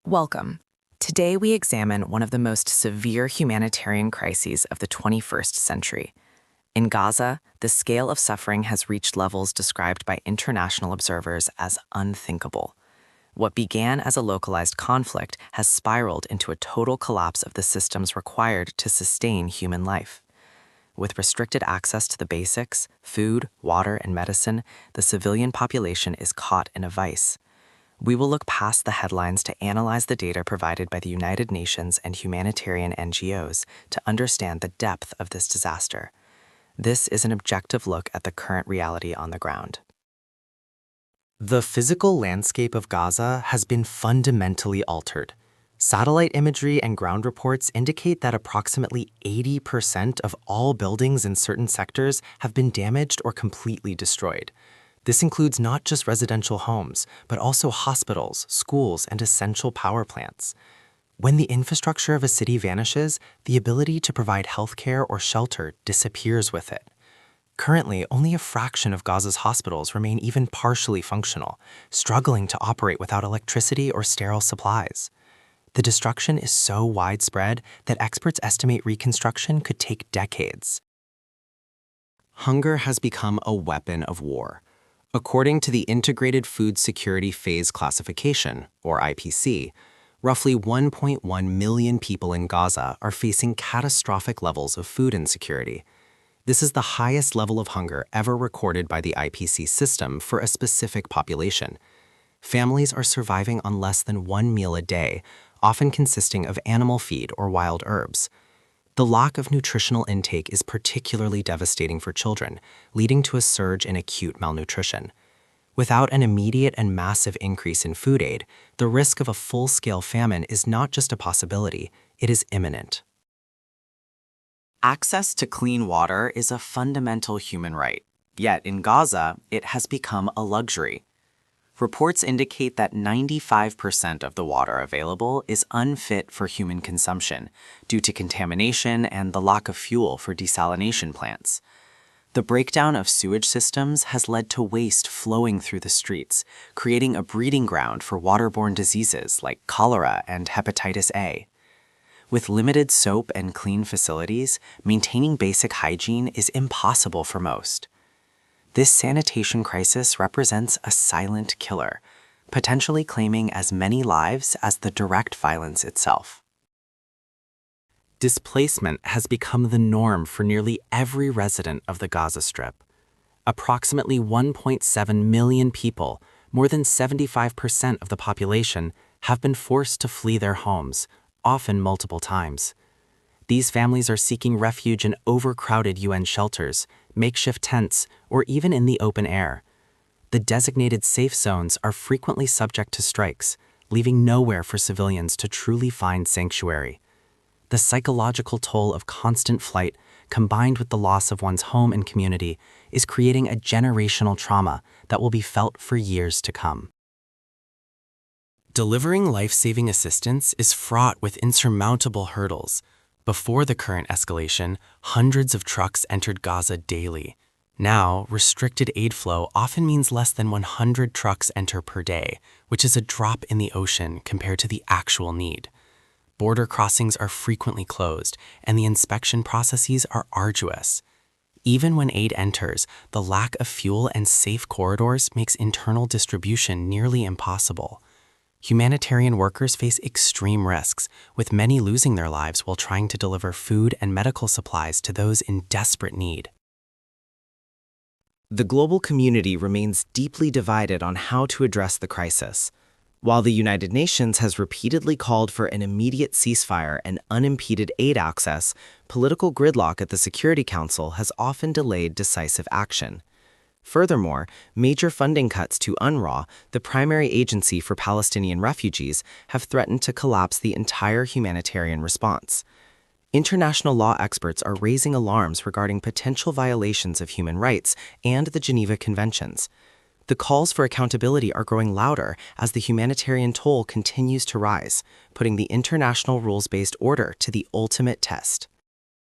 Welcome. Today we examine one of the most severe humanitarian crises of the 21st century. In Gaza, the scale of suffering has reached levels described by international observers as unthinkable. What began as a localized conflict has spiraled into a total collapse of the systems required to sustain human life. With restricted access to the basics, food, water, and medicine, the civilian population is caught in a vice. We will look past the headlines to analyze the data provided by the United Nations and humanitarian NGOs to understand the depth of this disaster. This is an objective look at the current reality on the ground. The physical landscape of Gaza has been fundamentally altered. Satellite imagery and ground reports indicate that approximately 80% of all buildings in certain sectors have been damaged or completely destroyed. This includes not just residential homes, but also hospitals, schools, and essential power plants. When the infrastructure of a city vanishes, the ability to provide healthcare or shelter disappears with it. Currently, only a fraction of Gaza's hospitals remain even partially functional, struggling to operate without electricity or sterile supplies. The destruction is so widespread that experts estimate reconstruction could take decades. Hunger has become a weapon of war. According to the Integrated Food Security Phase Classification, or IPC, roughly 1.1 million people in Gaza are facing catastrophic levels of food insecurity. This is the highest level of hunger ever recorded by the IPC system for a specific population. Families are surviving on less than one meal a day, often consisting of animal feed or wild herbs. The lack of nutritional intake is particularly devastating for children, leading to a surge in acute malnutrition. Without an immediate and massive increase in food aid, the risk of a full-scale famine is not just a possibility, it is imminent. Access to clean water is a fundamental human right, yet in Gaza, it has become a luxury. Reports indicate that 95% of the water available is unfit for human consumption due to contamination and the lack of fuel for desalination plants. The breakdown of sewage systems has led to waste flowing through the streets, creating a breeding ground for waterborne diseases like cholera and hepatitis A. With limited soap and clean facilities, maintaining basic hygiene is impossible for most. This sanitation crisis represents a silent killer, potentially claiming as many lives as the direct violence itself. Displacement has become the norm for nearly every resident of the Gaza Strip. Approximately 1.7 million people, more than 75% of the population, have been forced to flee their homes, often multiple times. These families are seeking refuge in overcrowded UN shelters, makeshift tents, or even in the open air. The designated safe zones are frequently subject to strikes, leaving nowhere for civilians to truly find sanctuary. The psychological toll of constant flight, combined with the loss of one's home and community, is creating a generational trauma that will be felt for years to come. Delivering life-saving assistance is fraught with insurmountable hurdles. Before the current escalation, hundreds of trucks entered Gaza daily. Now, restricted aid flow often means less than 100 trucks enter per day, which is a drop in the ocean compared to the actual need. Border crossings are frequently closed, and the inspection processes are arduous. Even when aid enters, the lack of fuel and safe corridors makes internal distribution nearly impossible. Humanitarian workers face extreme risks, with many losing their lives while trying to deliver food and medical supplies to those in desperate need. The global community remains deeply divided on how to address the crisis. While the United Nations has repeatedly called for an immediate ceasefire and unimpeded aid access, political gridlock at the Security Council has often delayed decisive action. Furthermore, major funding cuts to UNRWA, the primary agency for Palestinian refugees, have threatened to collapse the entire humanitarian response. International law experts are raising alarms regarding potential violations of human rights and the Geneva Conventions. The calls for accountability are growing louder as the humanitarian toll continues to rise, putting the international rules-based order to the ultimate test.